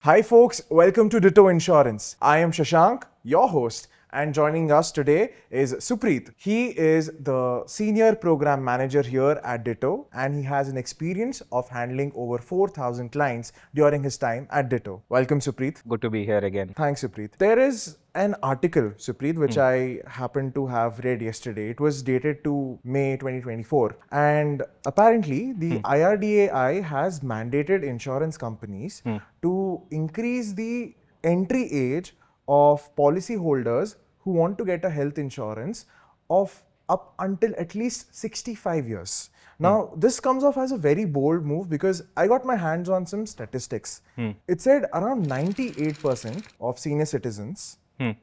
Hi folks, welcome to Ditto Insurance. I am Shashank, your host, and joining us today is Supreeth. He is the senior program manager here at Ditto, and he has an experience of handling over 4,000 clients during his time at Ditto. Welcome, Supreeth. Good to be here again. Thanks, Supreeth. There is an article, Supreet, which I happened to have read yesterday. It was dated to May 2024. And apparently, the IRDAI has mandated insurance companies to increase the entry age of policyholders who want to get a health insurance of up until at least 65 years. Now, this comes off as a very bold move because I got my hands on some statistics. It said around 98% of senior citizens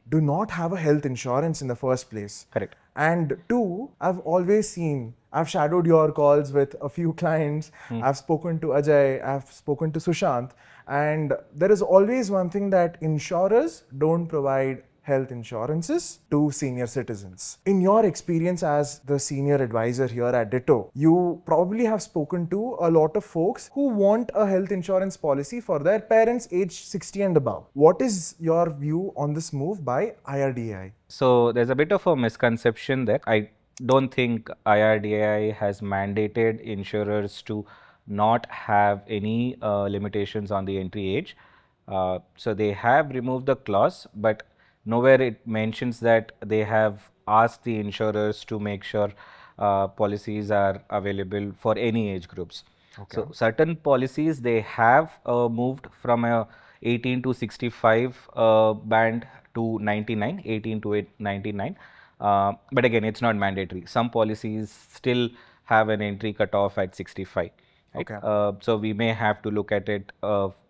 do not have a health insurance in the first place. Correct. And two, I've shadowed your calls with a few clients. I've spoken to Ajay, I've spoken to Sushant, and there is always one thing that insurers don't provide health insurances to senior citizens. In your experience as the senior advisor here at Ditto, you probably have spoken to a lot of folks who want a health insurance policy for their parents aged 60 and above. What is your view on this move by IRDAI? So there's a bit of a misconception there. I don't think IRDAI has mandated insurers to not have any limitations on the entry age. So they have removed the clause, but nowhere it mentions that they have asked the insurers to make sure policies are available for any age groups. So certain policies they have moved from a 18 to 65 band to 99, 18 to 99. But again, it's not mandatory. Some policies still have an entry cutoff at 65. Right? So we may have to look at it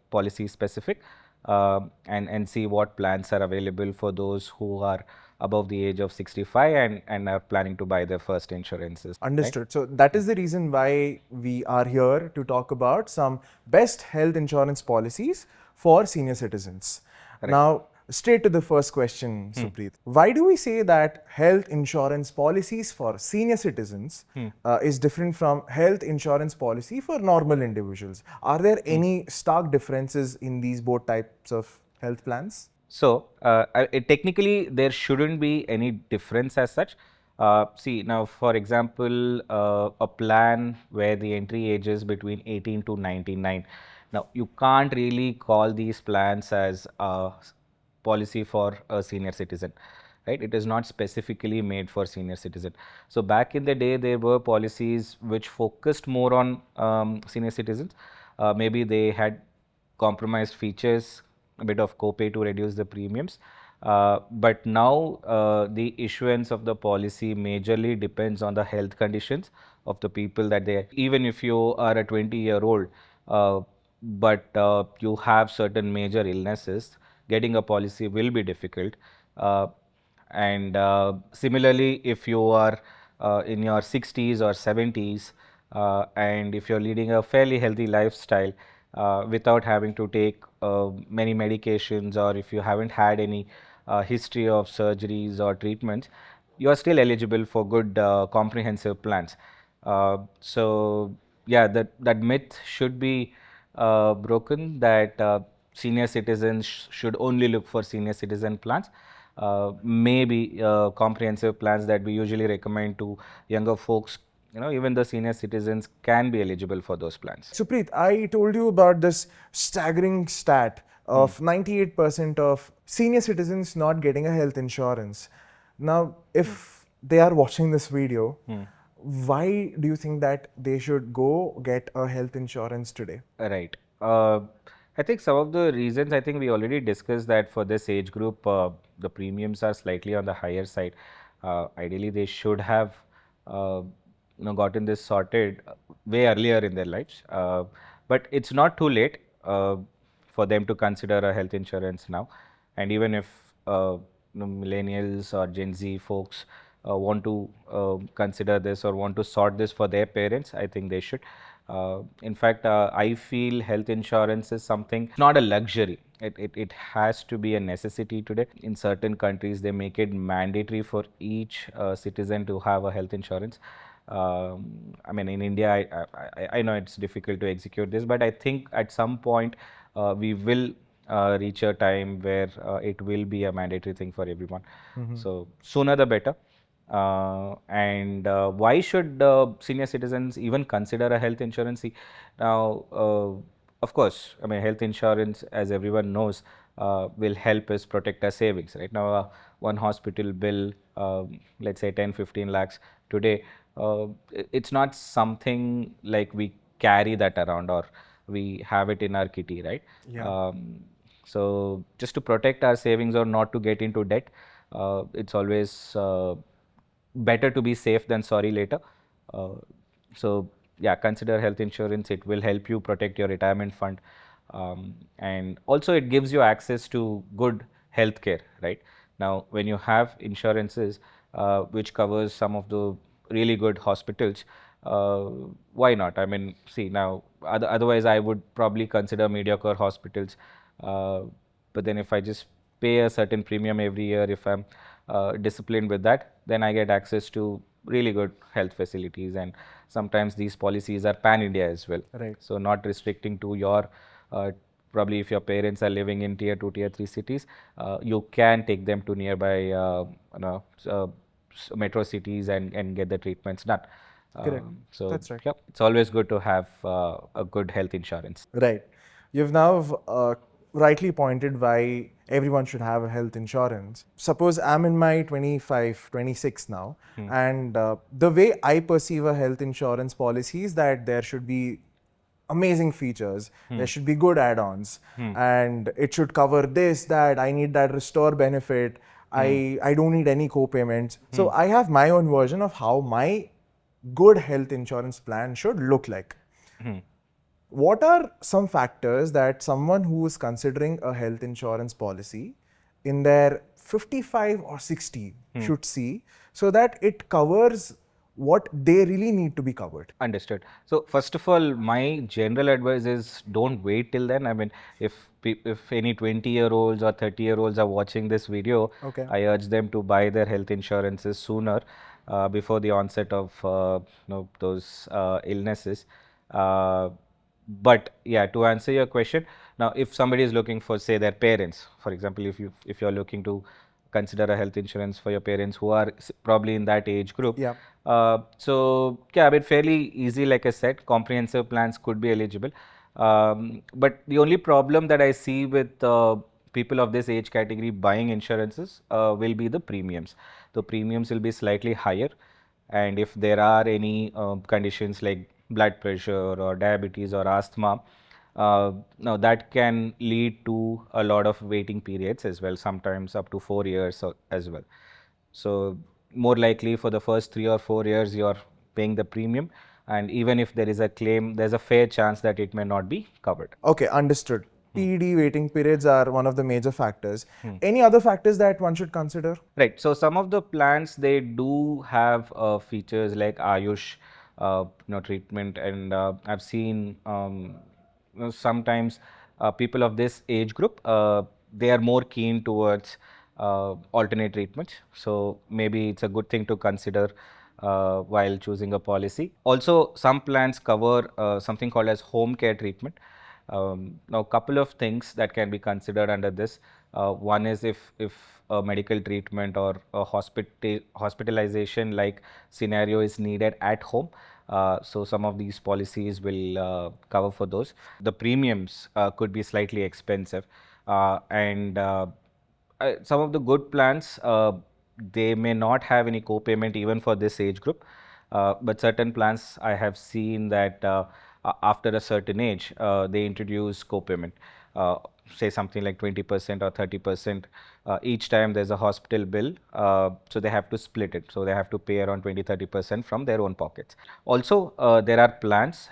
policy specific and see what plans are available for those who are above the age of 65 and are planning to buy their first insurances. Understood. Right? So that is the reason why we are here to talk about some best health insurance policies for senior citizens. Right. Now, straight to the first question, Supreet. Why do we say that health insurance policies for senior citizens is different from health insurance policy for normal individuals? Are there any stark differences in these both types of health plans? So, technically, there shouldn't be any difference as such. See, now, for example, a plan where the entry age is between 18 to 99. Now, you can't really call these plans as a policy for a senior citizen, right? It is not specifically made for senior citizen. So, back in the day, there were policies which focused more on senior citizens. Maybe they had compromised features, a bit of copay to reduce the premiums. But now the issuance of the policy majorly depends on the health conditions of the people that they, even if you are a 20-year-old, but you have certain major illnesses, getting a policy will be difficult. And similarly, if you are in your 60s or 70s, and if you're leading a fairly healthy lifestyle, without having to take many medications, or if you haven't had any history of surgeries or treatments, you are still eligible for good comprehensive plans. So yeah, that myth should be broken, that senior citizens should only look for senior citizen plans. Maybe comprehensive plans that we usually recommend to younger folks, even the senior citizens can be eligible for those plans. Supreet, I told you about this staggering stat of 98% of senior citizens not getting a health insurance. Now, if they are watching this video, why do you think that they should go get a health insurance today? Right. I think some of the reasons, I think we already discussed that for this age group, the premiums are slightly on the higher side. Ideally, they should have gotten this sorted way earlier in their lives. But it's not too late for them to consider a health insurance now. And even if millennials or Gen Z folks want to consider this or want to sort this for their parents, I think they should. In fact, I feel health insurance is something, not a luxury. It has to be a necessity today. In certain countries, they make it mandatory for each citizen to have a health insurance. I mean, in India, I know it's difficult to execute this, but I think at some point we will reach a time where it will be a mandatory thing for everyone. So sooner the better. And why should senior citizens even consider a health insurance? See, now, of course, I mean, health insurance, as everyone knows, will help us protect our savings. Right now, one hospital bill, let's say 10, 15 lakhs today, it's not something like we carry that around or we have it in our kitty, right? Yeah. So just to protect our savings or not to get into debt, it's always better to be safe than sorry later. Uh, so yeah, consider health insurance. It will help you protect your retirement fund, and also it gives you access to good health care. Right now, when you have insurances which covers some of the really good hospitals, uh, why not? I mean, see now, otherwise I would probably consider mediocre hospitals. Uh, but then if I just pay a certain premium every year, if I'm disciplined with that, then I get access to really good health facilities. And sometimes these policies are pan India as well. Right. So not restricting to your probably if your parents are living in tier 2, tier 3 cities, you can take them to nearby metro cities and get the treatments done. Correct. So That's right. yeah, it's always good to have a good health insurance. Right. You've now rightly pointed why everyone should have a health insurance. Suppose I'm in my 25, 26 now, and the way I perceive a health insurance policy is that there should be amazing features, there should be good add-ons, and it should cover this, that, I need that restore benefit, I don't need any co-payments. So I have my own version of how my good health insurance plan should look like. What are some factors that someone who is considering a health insurance policy in their 55 or 60 should see so that it covers what they really need to be covered? Understood. So first of all, my general advice is don't wait till then. I mean, if any 20-year-olds or 30-year-olds are watching this video, Okay. I urge them to buy their health insurances sooner, before the onset of those illnesses. Uh, but yeah, to answer your question, now if somebody is looking for, say, their parents, for example, if you're looking to consider a health insurance for your parents who are probably in that age group. Yeah. So yeah, I mean, fairly easy, like I said, comprehensive plans could be eligible. But the only problem that I see with people of this age category buying insurances will be the premiums. The premiums will be slightly higher, and if there are any conditions like blood pressure or diabetes or asthma, now that can lead to a lot of waiting periods as well, sometimes up to 4 years as well. So more likely for the first 3 or 4 years you're paying the premium, and even if there is a claim, there's a fair chance that it may not be covered. Okay, understood. PD waiting periods are one of the major factors. Any other factors that one should consider? Right. So some of the plans, they do have features like Ayush, treatment, and I've seen sometimes people of this age group, they are more keen towards alternate treatments. So maybe it's a good thing to consider while choosing a policy. Also, some plans cover something called as home care treatment. Now, a couple of things that can be considered under this. One is if a medical treatment or a hospitalization like scenario is needed at home. So some of these policies will cover for those. The premiums could be slightly expensive, and some of the good plans, they may not have any co-payment even for this age group, but certain plans I have seen that after a certain age they introduce co-payment, say something like 20% or 30% each time there's a hospital bill, so they have to split it, so they have to pay around 20-30% from their own pockets. Also there are plans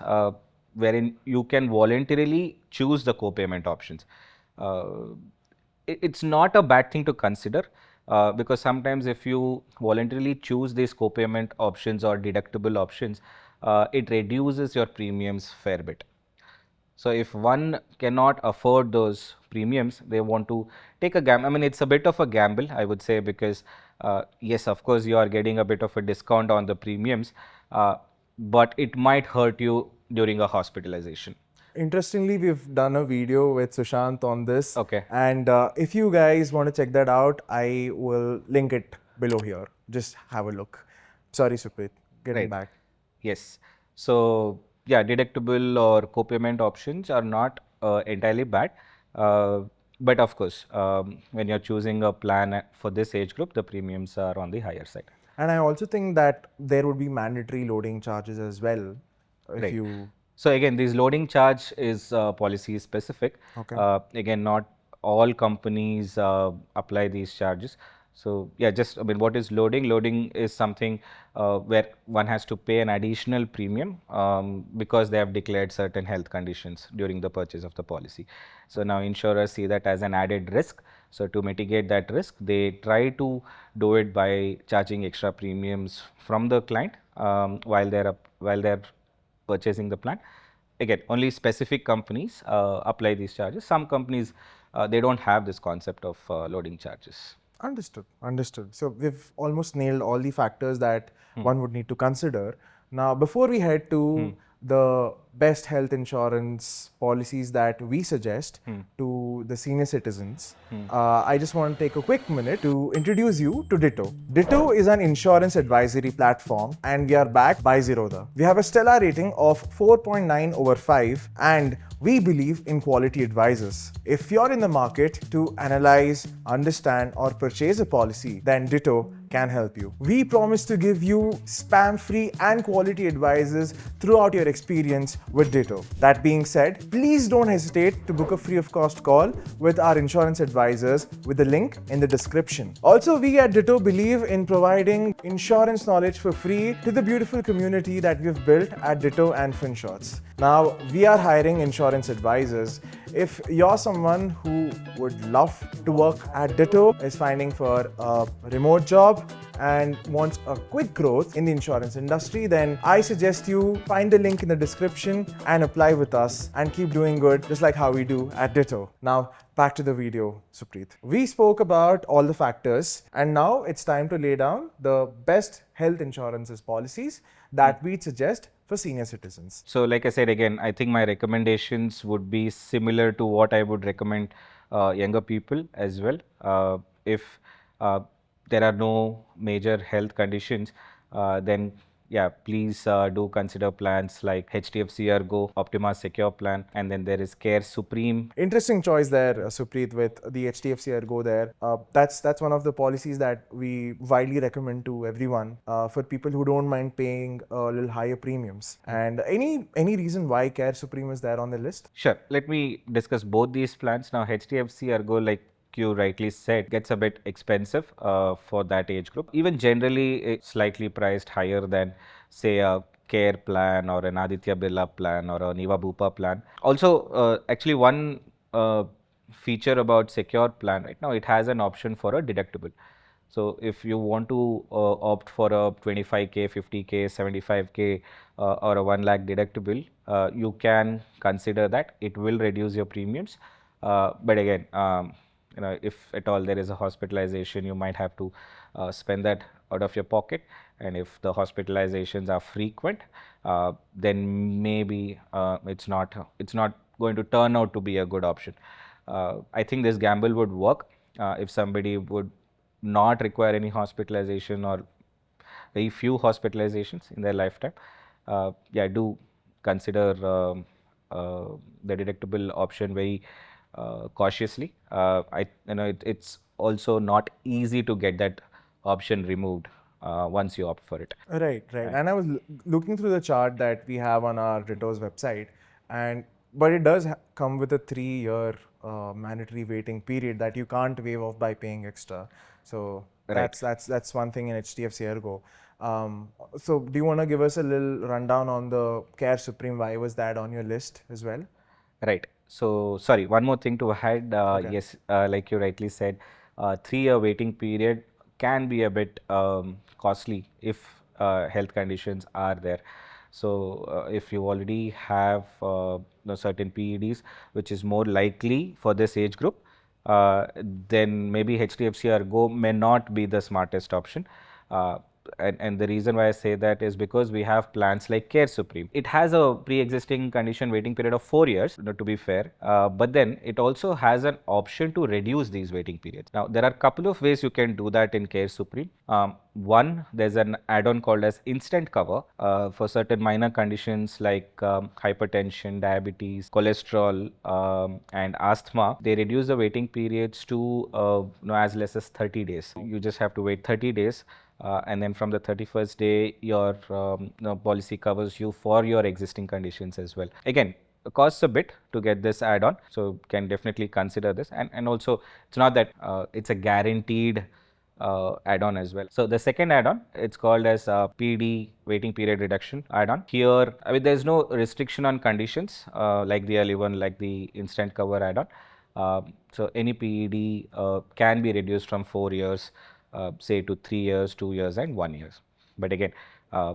wherein you can voluntarily choose the co-payment options. It's not a bad thing to consider, because sometimes if you voluntarily choose these co-payment options or deductible options, it reduces your premiums fair bit. So if one cannot afford those premiums, they want to take a gamble. I mean, it's a bit of a gamble, I would say, because yes, of course, you are getting a bit of a discount on the premiums, but it might hurt you during a hospitalization. Interestingly, we've done a video with Sushant on this. Okay. And if you guys want to check that out, I will link it below here. Just have a look. Sorry, Supreet. Getting Right. back. Yes. So yeah, deductible or co-payment options are not entirely bad. Uh, but of course, when you're choosing a plan for this age group, the premiums are on the higher side. And I also think that there would be mandatory loading charges as well if Right. you. So again, this loading charge is policy specific. Okay. Again, not all companies apply these charges. So yeah, just I mean, what is loading? Loading is something where one has to pay an additional premium because they have declared certain health conditions during the purchase of the policy. So now insurers see that as an added risk. So to mitigate that risk, they try to do it by charging extra premiums from the client while they're purchasing the plan. Again, only specific companies apply these charges. Some companies, they don't have this concept of loading charges. Understood. Understood. So we've almost nailed all the factors that one would need to consider. Now, before we head to the best health insurance policies that we suggest to the senior citizens, I just want to take a quick minute to introduce you to Ditto. Ditto is an insurance advisory platform and we are backed by Zerodha. We have a stellar rating of 4.9 over 5 and we believe in quality advisors. If you're in the market to analyze, understand, or purchase a policy, then Ditto can help you. We promise to give you spam-free and quality advices throughout your experience with Ditto. That being said, please don't hesitate to book a free of cost call with our insurance advisors with the link in the description. Also, we at Ditto believe in providing insurance knowledge for free to the beautiful community that we've built at Ditto and FinShots. Now, we are hiring insurance advisors. If you're someone who would love to work at Ditto, is finding for a remote job and wants a quick growth in the insurance industry, then I suggest you find the link in the description and apply with us and keep doing good just like how we do at Ditto. Now, back to the video, Supreet. We spoke about all the factors and now it's time to lay down the best health insurances policies that we'd suggest for senior citizens. So like I said again, I think my recommendations would be similar to what I would recommend younger people as well. If there are no major health conditions, then yeah, please do consider plans like HDFC Ergo, Optima Secure Plan, and then there is Care Supreme. Interesting choice there, Supreet, with the HDFC Ergo there. That's one of the policies that we widely recommend to everyone for people who don't mind paying a little higher premiums. And any reason why Care Supreme is there on the list? Sure, let me discuss both these plans. Now, HDFC Ergo, like you rightly said, gets a bit expensive for that age group. Even generally, it's slightly priced higher than, say, a Care plan or an Aditya Birla plan or a Niva Bupa plan. Also, actually, one feature about Secure plan right now, it has an option for a deductible. So if you want to opt for a 25K, 50K, 75K or a 1 lakh deductible, you can consider that. It will reduce your premiums. But again, if at all there is a hospitalization, you might have to spend that out of your pocket. And if the hospitalizations are frequent, then maybe it's not going to turn out to be a good option. I think this gamble would work if somebody would not require any hospitalization or very few hospitalizations in their lifetime. Yeah, do consider the deductible option very cautiously. It's also not easy to get that option removed once you opt for it. Right. And I was looking through the chart that we have on our Ditto's website, but it does come with a 3-year mandatory waiting period that you can't waive off by paying extra. So that's one thing in HDFC Ergo. So do you want to give us a little rundown on the Care Supreme? Why was that on your list as well? Right. So, sorry, one more thing to add. Yes, like you rightly said, 3-year waiting period can be a bit costly if health conditions are there. So, if you already have certain PEDs, which is more likely for this age group, then maybe HDFC Ergo may not be the smartest option. and the reason why I say that is because we have plans like Care Supreme. It has a pre-existing condition waiting period of 4 years, to be fair, but then it also has an option to reduce these waiting periods. Now, there are a couple of ways you can do that in Care Supreme. One, there's an add-on called as instant cover for certain minor conditions like hypertension, diabetes, cholesterol, and asthma. They reduce the waiting periods to as less as 30 days. You just have to wait 30 days. And then from the 31st day, your policy covers you for your existing conditions as well. Again, it costs a bit to get this add-on, so can definitely consider this. And also, it's not that it's a guaranteed add-on as well. So the second add-on, it's called as PD waiting period reduction add-on. Here, I mean, there's no restriction on conditions like the early one, like the instant cover add-on. So any PED can be reduced from 4 years, say to 3 years, 2 years, and 1 year. But again,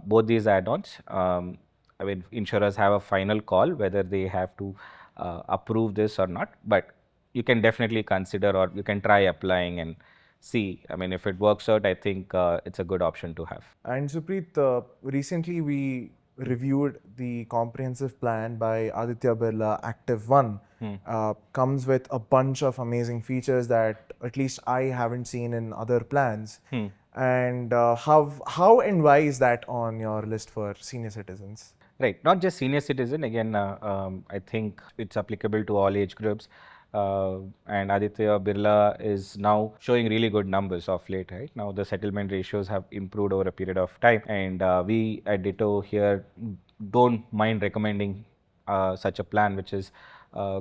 both these add-ons, I mean, insurers have a final call whether they have to approve this or not. But you can definitely consider, or you can try applying and see. I mean, if it works out, I think it's a good option to have. And Supreet, recently we reviewed the comprehensive plan by Aditya Birla Active One. Comes with a bunch of amazing features that at least I haven't seen in other plans. And how and why is that on your list for senior citizens? Right, not just senior citizen. Again, I think it's applicable to all age groups. And Aditya Birla is now showing really good numbers of late. Right now, the settlement ratios have improved over a period of time, and we at Ditto here don't mind recommending such a plan, which is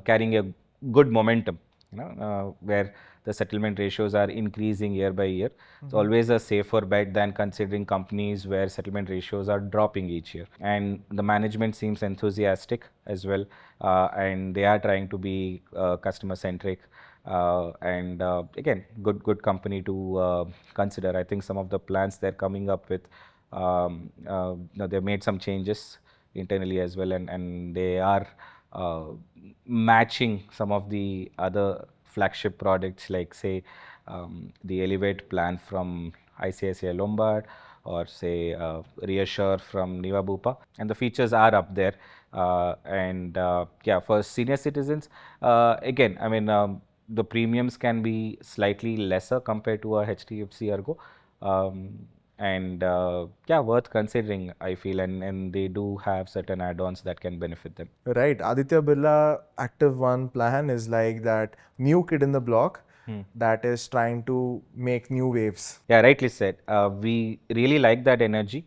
carrying a good momentum. Where the settlement ratios are increasing year by year. It's always a safer bet than considering companies where settlement ratios are dropping each year. And the management seems enthusiastic as well, and they are trying to be customer centric. And again, good company to consider. I think some of the plans they're coming up with, they've made some changes internally as well, and they are matching some of the other flagship products like, say, the Elevate plan from ICICI Lombard, or say Reassure from Niva Bupa, and the features are up there. And yeah, for senior citizens, again, I mean, the premiums can be slightly lesser compared to a HDFC Ergo. And yeah, worth considering, I feel, and they do have certain add-ons that can benefit them. Right, Aditya Birla Active One plan is like that new kid in the block that is trying to make new waves. Yeah, rightly said. We really like that energy,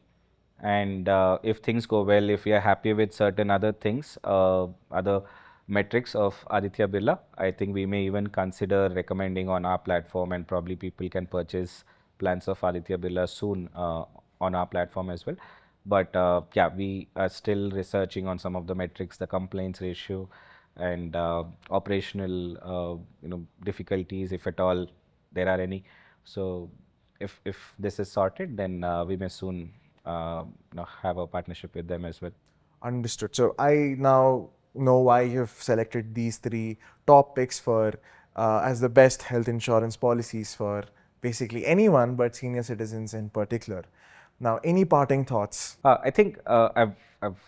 and if things go well, if we are happy with certain other things, other metrics of Aditya Birla, I think we may even consider recommending on our platform, and probably people can purchase plans of Aditya Birla soon on our platform as well. But yeah, we are still researching on some of the metrics, the complaints ratio, and operational difficulties, if at all there are any. So if this is sorted, then we may soon have a partnership with them as well. Understood. So I now know why you've selected these three top picks for as the best health insurance policies for basically anyone, but senior citizens in particular. Now, any parting thoughts? I think I've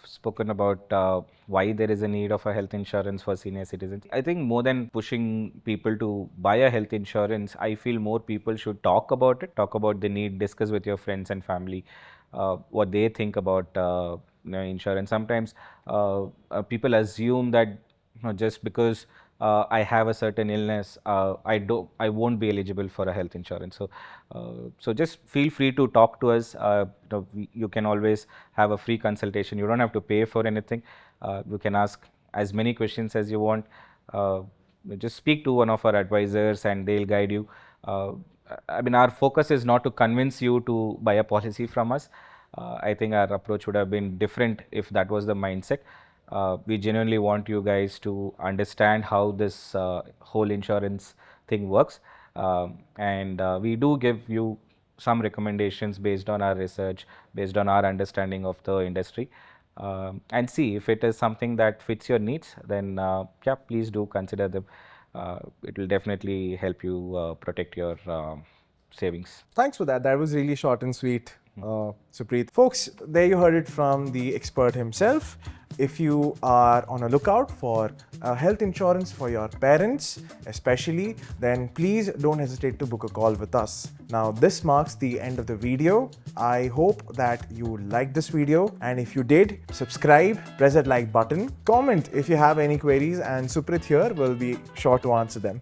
spoken about why there is a need of a health insurance for senior citizens. I think more than pushing people to buy a health insurance, I feel more people should talk about it, talk about the need, discuss with your friends and family what they think about insurance. Sometimes people assume that just because I have a certain illness, I won't be eligible for a health insurance. So just feel free to talk to us. You can always have a free consultation. You don't have to pay for anything. You can ask as many questions as you want. Just speak to one of our advisors, and they'll guide you. I mean, our focus is not to convince you to buy a policy from us. I think our approach would have been different if that was the mindset. We genuinely want you guys to understand how this whole insurance thing works, and we do give you some recommendations based on our research, based on our understanding of the industry, and see if it is something that fits your needs. Then yeah, please do consider them. It will definitely help you protect your savings. Thanks for that. That was really short and sweet, Supreet. Folks, there you heard it from the expert himself. If you are on a lookout for health insurance for your parents, especially, then please don't hesitate to book a call with us. Now, this marks the end of the video. I hope that you liked this video, and if you did, subscribe, press that like button, comment if you have any queries, and Supreet here will be sure to answer them.